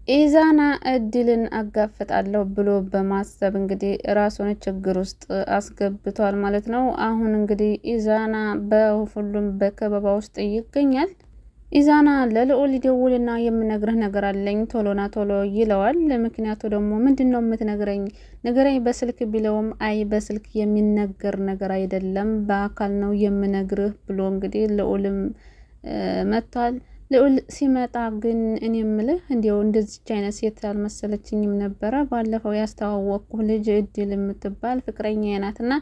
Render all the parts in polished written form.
ኢዛና እድልን አጋፍጣለሁ ብሎ በማሰብ እንግዲህ ራሱን ችግር ውስጥ አስገብቷል ማለት ነው። አሁን እንግዲህ ኢዛና በሁሉም በከበባ ውስጥ ይገኛል። ኢዛና ለልዑል ይደውልና የምነግርህ ነገር አለኝ ቶሎና ቶሎ ይለዋል። ምክንያቱ ደግሞ ምንድነው የምትነግረኝ? ንገረኝ በስልክ ቢለውም አይ በስልክ የሚነገር ነገር አይደለም በአካል ነው የምነግርህ ብሎ እንግዲህ ልዑልም መጥቷል። ልዑል ሲመጣ ግን እኔ የምልህ እንዲያው እንደዚች አይነት ሴት አልመሰለችኝም ነበረ። ባለፈው ያስተዋወቅኩ ልጅ እድል የምትባል ፍቅረኛ ናትና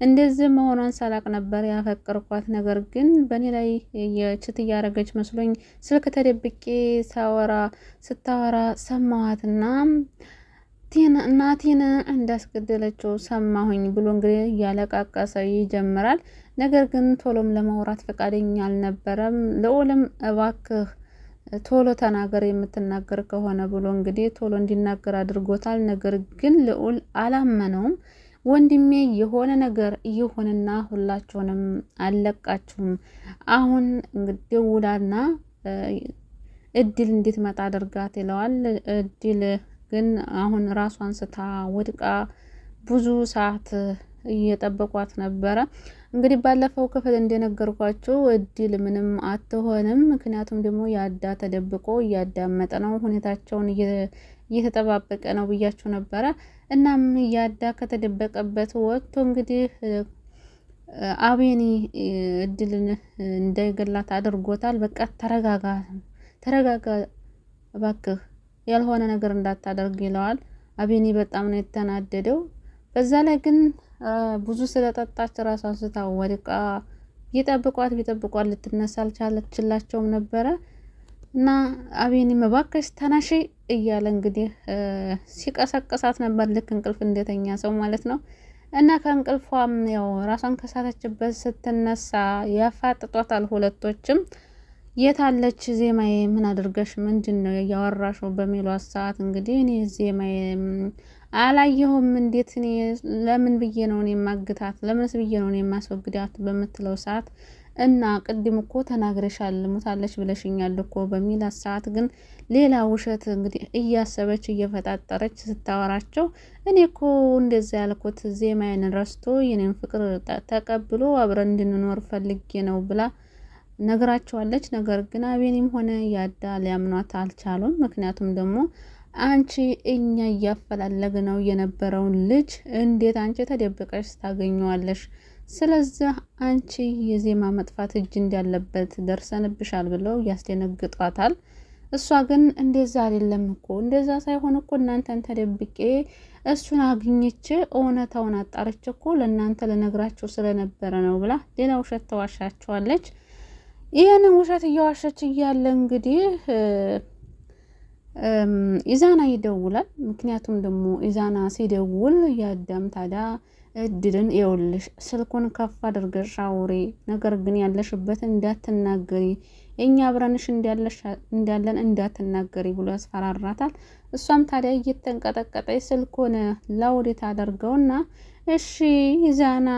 እንደዚህ መሆኗን ሳላቅ ነበር ያፈቀርኳት። ነገር ግን በእኔ ላይ የችት እያደረገች መስሎኝ ስልክ ተደብቄ ስታወራ ሰማዋትና እናቴን እንዳስገደለችው ሰማሁኝ ብሎ እንግዲህ እያለቃቀሰ ይጀምራል። ነገር ግን ቶሎም ለማውራት ፈቃደኛ አልነበረም። ልዑልም እባክህ ቶሎ ተናገር የምትናገር ከሆነ ብሎ እንግዲህ ቶሎ እንዲናገር አድርጎታል። ነገር ግን ልዑል አላመነውም። ወንድሜ የሆነ ነገር ይሁንና ሁላችሁንም አለቃችሁም። አሁን እንግዲህ ደውላና እድል እንድትመጣ አድርጋት ይለዋል። እድል ግን አሁን ራሷን ስታ ወድቃ ብዙ ሰዓት እየጠበቋት ነበረ። እንግዲህ ባለፈው ክፍል እንደነገርኳችሁ እድል ምንም አትሆንም። ምክንያቱም ደግሞ ያዳ ተደብቆ እያዳመጠ ነው፣ ሁኔታቸውን እየተጠባበቀ ነው ብያችሁ ነበረ። እናም ያዳ ከተደበቀበት ወጥቶ እንግዲህ አቤኒ እድልን እንዳይገላት አድርጎታል። በቃ ተረጋጋ እባክህ ያልሆነ ነገር እንዳታደርግ ይለዋል። አቤኒ በጣም ነው የተናደደው። በዛ ላይ ግን ብዙ ስለጠጣች ራሷን ስታ ወድቃ ቢጠብቋት ልትነሳ አልቻለችላቸውም ነበረ። እና አቤኒ እባክሽ ተነሺ እያለ እንግዲህ ሲቀሰቅሳት ነበር፣ ልክ እንቅልፍ እንደተኛ ሰው ማለት ነው። እና ከእንቅልፏም ያው ራሷን ከሳተችበት ስትነሳ ያፋጥጧታል ሁለቶችም። የታለች ዜማዬ? ምን አድርገሽ ምንድን ነው እያወራሽው? በሚሏት ሰዓት እንግዲህ እኔ ዜማዬ አላየሁም፣ እንዴት እኔ ለምን ብዬ ነው እኔ ማግታት? ለምንስ ብዬ ነው እኔ ማስወግዳት? በምትለው ሰዓት እና ቅድም እኮ ተናግረሻል ሙታለች ብለሽኛል እኮ በሚላት ሰዓት ግን ሌላ ውሸት እንግዲህ እያሰበች እየፈጣጠረች ስታወራቸው እኔ እኮ እንደዛ ያልኩት ዜማዬን ረስቶ የኔን ፍቅር ተቀብሎ አብረን እንድንኖር ፈልጌ ነው ብላ ነግራቸዋለች። ነገር ግን አቤኒም ሆነ ያዳ ሊያምኗት አልቻሉም። ምክንያቱም ደግሞ አንቺ እኛ እያፈላለግ ነው የነበረውን ልጅ እንዴት አንቺ ተደብቀሽ ታገኘዋለሽ? ስለዚህ አንቺ የዜማ መጥፋት እጅ እንዳለበት ደርሰንብሻል ብለው ያስደነግጧታል። እሷ ግን እንደዛ አይደለም እኮ እንደዛ ሳይሆን እኮ እናንተን ተደብቄ እሱን አግኝቼ እውነታውን አጣርቼ እኮ ለእናንተ ልነግራችሁ ስለነበረ ነው ብላ ሌላ ውሸት ተዋሻቸዋለች። ይህንን ውሸት እየዋሸች እያለ እንግዲህ ኢዛና ይደውላል። ምክንያቱም ደግሞ ኢዛና ሲደውል ያዳም ታዲያ እድልን ይኸውልሽ ስልኩን ከፍ አድርገሽ አውሪ፣ ነገር ግን ያለሽበትን እንዳትናገሪ፣ እኛ አብረንሽ እንዳለን እንዳትናገሪ ብሎ ያስፈራራታል። እሷም ታዲያ እየተንቀጠቀጠች ስልኩን ላውዲት አደርገውና እሺ ኢዛና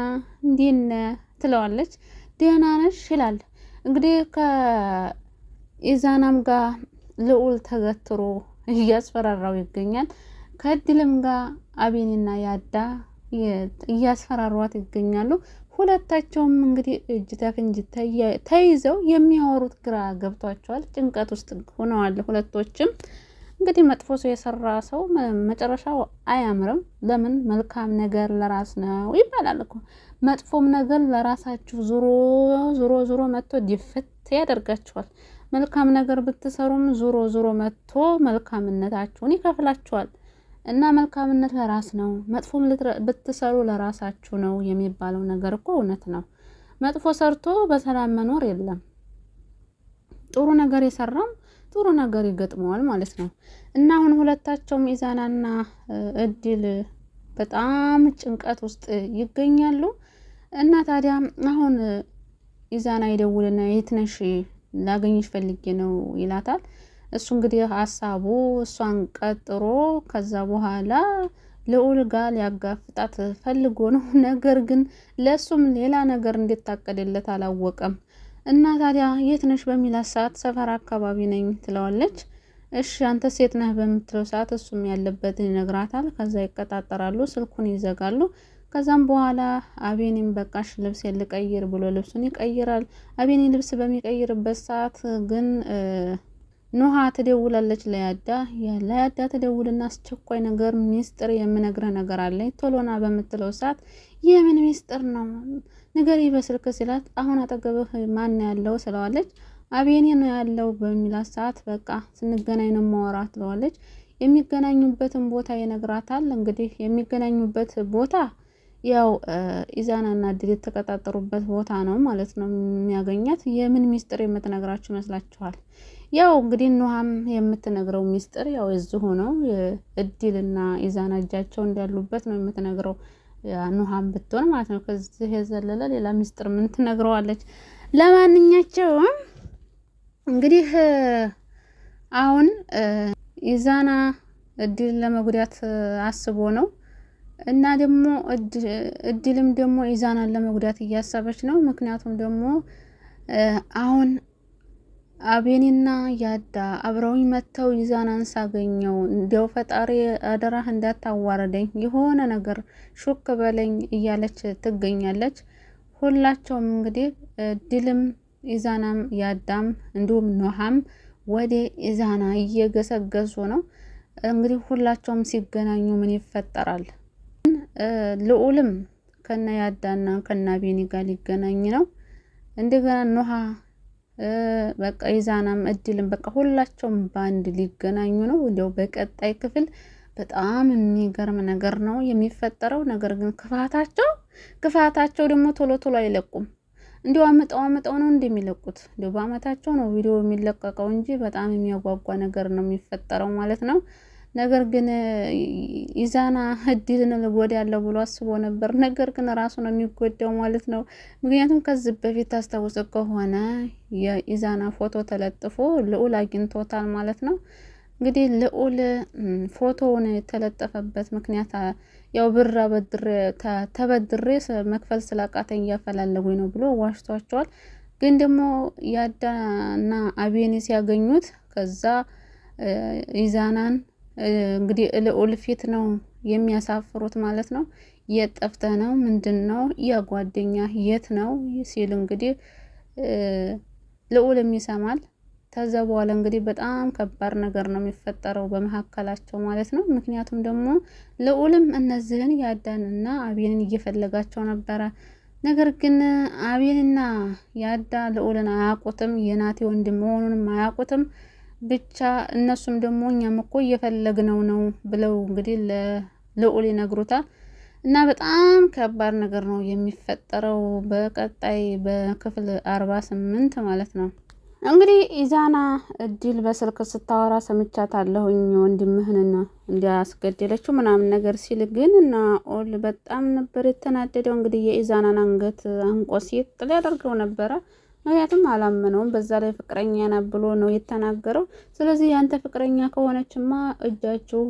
እንዴት ነህ ትለዋለች። ደህና ነሽ ይላል። እንግዲህ ከኢዛናም ጋር ልዑል ተገትሮ እያስፈራራው ይገኛል። ከእድልም ጋር አቤኒና ያዳ እያስፈራሯት ይገኛሉ። ሁለታቸውም እንግዲህ እጅ ተፍንጅ ተይዘው የሚያወሩት ግራ ገብቷቸዋል። ጭንቀት ውስጥ ሆነዋል ሁለቶችም። እንግዲህ መጥፎ ሰው የሰራ ሰው መጨረሻው አያምርም። ለምን? መልካም ነገር ለራስ ነው ይባላል እኮ። መጥፎም ነገር ለራሳችሁ ዙሮ መጥቶ ዲፍት ያደርጋችኋል። መልካም ነገር ብትሰሩም ዙሮ መጥቶ መልካምነታችሁን ይከፍላችኋል። እና መልካምነት ለራስ ነው፣ መጥፎም ብትሰሩ ለራሳችሁ ነው የሚባለው ነገር እኮ እውነት ነው። መጥፎ ሰርቶ በሰላም መኖር የለም። ጥሩ ነገር የሰራም ጥሩ ነገር ይገጥመዋል ማለት ነው። እና አሁን ሁለታቸውም ኢዛናና እድል በጣም ጭንቀት ውስጥ ይገኛሉ። እና ታዲያ አሁን ኢዛና ይደውልና የት ነሽ? ላገኝሽ ፈልጌ ነው ይላታል። እሱ እንግዲህ ሀሳቡ እሷን ቀጥሮ ከዛ በኋላ ልዑል ጋር ሊያጋፍጣት ፈልጎ ነው። ነገር ግን ለሱም ሌላ ነገር እንድታቀደለት አላወቀም። እና ታዲያ የት ነሽ በሚላት ሰዓት ሰፈር አካባቢ ነኝ ትለዋለች። እሺ አንተ ሴት ነህ በምትለው ሰዓት እሱም ያለበትን ይነግራታል። ከዛ ይቀጣጠራሉ፣ ስልኩን ይዘጋሉ። ከዛም በኋላ አቤኔም በቃሽ ልብስ ልቀይር ብሎ ልብሱን ይቀይራል። አቤኔ ልብስ በሚቀይርበት ሰዓት ግን ኑሃ ትደውላለች ለያዳ ትደውልና አስቸኳይ ነገር ሚስጥር የምነግርህ ነገር አለኝ ቶሎና በምትለው ሰዓት የምን ሚስጥር ነው ንገሪ በስልክ ሲላት አሁን አጠገብህ ማን ያለው ስለዋለች አቤኔ ነው ያለው በሚላት ሰዓት በቃ ስንገናኝ ነው ማወራት ትለዋለች። የሚገናኙበትን ቦታ ይነግራታል። እንግዲህ የሚገናኙበት ቦታ ያው ኢዛናና ድል የተቀጣጠሩበት ቦታ ነው ማለት ነው የሚያገኛት። የምን ሚስጥር የምትነግራችሁ ይመስላችኋል? ያው እንግዲህ ኑሃም የምትነግረው ሚስጥር ያው እዚሁ ነው። እድልና ኢዛና እጃቸው እንዳሉበት ነው የምትነግረው ኑሃም ብትሆን ማለት ነው። ከዚህ የዘለለ ሌላ ሚስጥር ምን ትነግረዋለች? ለማንኛቸውም እንግዲህ አሁን ኢዛና እድል ለመጉዳት አስቦ ነው እና ደግሞ እድልም ደግሞ ኢዛናን ለመጉዳት እያሰበች ነው። ምክንያቱም ደግሞ አሁን አቤኔና ያዳ አብረውኝ መተው ኢዛናን ሳገኘው እንደው ፈጣሪ አደራህ እንዳታዋረደኝ የሆነ ነገር ሹክ በለኝ እያለች ትገኛለች። ሁላቸውም እንግዲህ ድልም ኢዛናም ያዳም እንዲሁም ኑሃም ወደ ኢዛና እየገሰገሱ ነው። እንግዲህ ሁላቸውም ሲገናኙ ምን ይፈጠራል? ልዑልም ከነ ያዳና ከነ አቤኔ ጋር ሊገናኝ ነው። እንደገና ኑሃ በቃ ኢዛናም እድልም በቃ ሁላቸውም ባንድ ሊገናኙ ነው። እንደው በቀጣይ ክፍል በጣም የሚገርም ነገር ነው የሚፈጠረው። ነገር ግን ክፋታቸው ደግሞ ቶሎ አይለቁም። እንዲው አመጣው ነው እንደሚለቁት እንዲው በአመታቸው ነው ቪዲዮ የሚለቀቀው እንጂ በጣም የሚያጓጓ ነገር ነው የሚፈጠረው ማለት ነው። ነገር ግን ኢዛና እድልን ልጎዳ ያለው ብሎ አስቦ ነበር። ነገር ግን ራሱ ነው የሚጎዳው ማለት ነው። ምክንያቱም ከዚህ በፊት ታስታውስ ከሆነ የኢዛና ፎቶ ተለጥፎ ልዑል አግኝቶታል ማለት ነው። እንግዲህ ልዑል ፎቶውን የተለጠፈበት ምክንያት ያው ብር ተበድሬ መክፈል ስላቃተኝ እያፈላለጉኝ ነው ብሎ ዋሽቷቸዋል። ግን ደግሞ ያዳና አቤኔ ሲያገኙት ከዛ ኢዛናን እንግዲህ ልዑል ፊት ነው የሚያሳፍሩት ማለት ነው። የት ጠፍተህ ነው? ምንድነው? የጓደኛ የት ነው ሲል እንግዲህ ልዑልም ይሰማል። ከዛ በኋላ እንግዲህ በጣም ከባድ ነገር ነው የሚፈጠረው በመካከላቸው ማለት ነው። ምክንያቱም ደግሞ ልዑልም እነዚህን ያዳንና አቤኔን እየፈለጋቸው ነበረ። ነገር ግን አቤኔና ያዳ ልዑልን አያውቁትም፣ የናቴ ወንድም መሆኑንም አያውቁትም። ብቻ እነሱም ደግሞ እኛም እኮ እየፈለግነው ነው ብለው እንግዲህ ለልዑል ይነግሩታል። እና በጣም ከባድ ነገር ነው የሚፈጠረው በቀጣይ በክፍል 48 ማለት ነው። እንግዲህ ኢዛና እድል በስልክ ስታወራ ሰምቻታለሁኝ ወንድምህንና እንዲያስገደለችው ምናምን ነገር ሲል ግን እና ኦል በጣም ነበር የተናደደው። እንግዲህ የኢዛናን አንገት አንቆ ሲጥ ሊያደርገው ነበረ። ምክንያቱም አላመነውም። በዛ ላይ ፍቅረኛ ናት ብሎ ነው የተናገረው። ስለዚህ ያንተ ፍቅረኛ ከሆነችማ እጃችሁ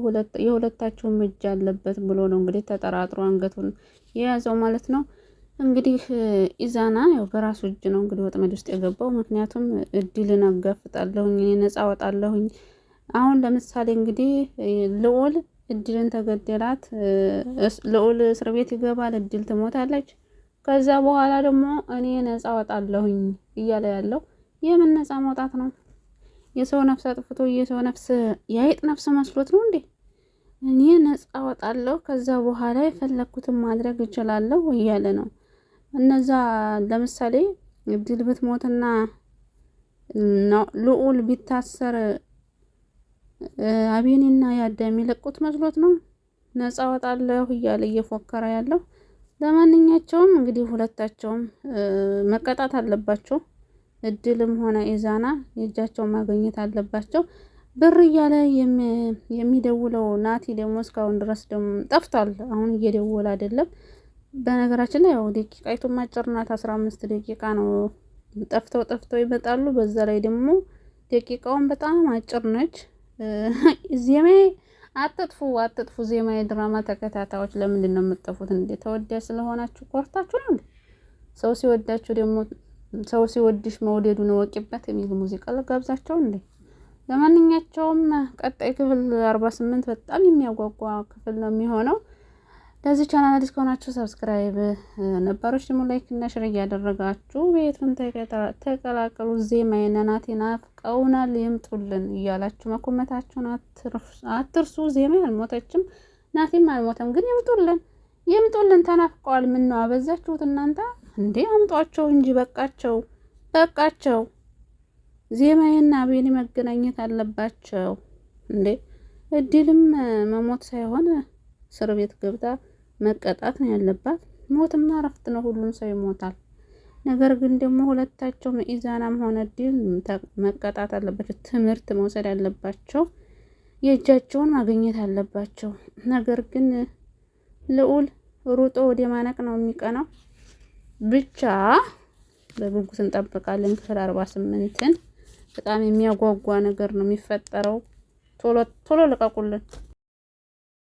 የሁለታችሁም እጅ አለበት ብሎ ነው እንግዲህ ተጠራጥሮ አንገቱን የያዘው ማለት ነው። እንግዲህ ኢዛና ያው በራሱ እጅ ነው እንግዲህ ወጥመድ ውስጥ የገባው። ምክንያቱም እድልን አጋፍጣለሁኝ እኔ ነፃ ወጣለሁኝ። አሁን ለምሳሌ እንግዲህ ልዑል እድልን ተገደላት፣ ልዑል እስር ቤት ይገባል፣ እድል ትሞታለች። ከዛ በኋላ ደግሞ እኔ ነፃ ወጣለሁኝ እያለ ያለው የምን ነፃ መውጣት ነው? የሰው ነፍስ አጥፍቶ የሰው ነፍስ የአይጥ ነፍስ መስሎት ነው እንዴ? እኔ ነፃ ወጣለሁ ከዛ በኋላ የፈለኩትን ማድረግ እችላለሁ እያለ ነው። እነዛ ለምሳሌ እድል ብትሞትና ልዑል ቢታሰር አቤኔና ያዳ የሚለቁት መስሎት ነው ነፃ ወጣለሁ እያለ እየፎከረ ያለው። ለማንኛቸውም እንግዲህ ሁለታቸውም መቀጣት አለባቸው። እድልም ሆነ ኢዛና የእጃቸው ማግኘት አለባቸው። ብር እያለ የሚደውለው ናቲ ደግሞ እስካሁን ድረስ ደግሞ ጠፍቷል። አሁን እየደወለ አይደለም። በነገራችን ላይ ያው ደቂቃይቱ አጭር ናት፣ 15 ደቂቃ ነው። ጠፍተው ይመጣሉ። በዛ ላይ ደግሞ ደቂቃውን በጣም አጭር ነች። ዜማዬ አትጥፉ። ዜማዬ ድራማ ተከታታዮች ለምንድን ነው የምትጠፉት እንዴ? ተወዳጅ ስለሆናችሁ ኮርታችሁ ነው እንዴ? ሰው ሲወዳችሁ ደግሞ ሰው ሲወድሽ መውደዱን ወቂበት የሚል ሙዚቃ ለጋብዛቸው እንዴ? ለማንኛቸውም ቀጣይ ክፍል 48 በጣም የሚያጓጓ ክፍል ነው የሚሆነው። ለዚህ ቻናል አዲስ ከሆናችሁ ሰብስክራይብ፣ ነባሮች ደግሞ ላይክ እና ሼር እያደረጋችሁ ቤቱን ተቀላቀሉ። ዜማዬና ናቲ ናፍቀውናል ይምጡልን እያላችሁ መኮመታችሁን አትርሱ። ዜማ አልሞተችም፣ ናቲም አልሞተም፣ ግን ይምጡልን ተናፍቀዋል። ምን ነው አበዛችሁት እናንተ እንዴ? አምጧቸው እንጂ በቃቸው። ዜማዬና አቤኔ መገናኘት አለባቸው እንዴ! እድልም መሞት ሳይሆን እስር ቤት ገብታ መቀጣት ነው ያለባት። ሞትማ እረፍት ነው፣ ሁሉም ሰው ይሞታል። ነገር ግን ደግሞ ሁለታቸው ኢዛናም ሆነ እድል መቀጣት አለባቸው፣ ትምህርት መውሰድ አለባቸው፣ የእጃቸውን ማግኘት አለባቸው። ነገር ግን ልዑል ሩጦ ወደ ማነቅ ነው የሚቀናው። ብቻ በጉጉት እንጠብቃለን ክፍል 48ን። በጣም የሚያጓጓ ነገር ነው የሚፈጠረው። ቶሎ ልቀቁልን።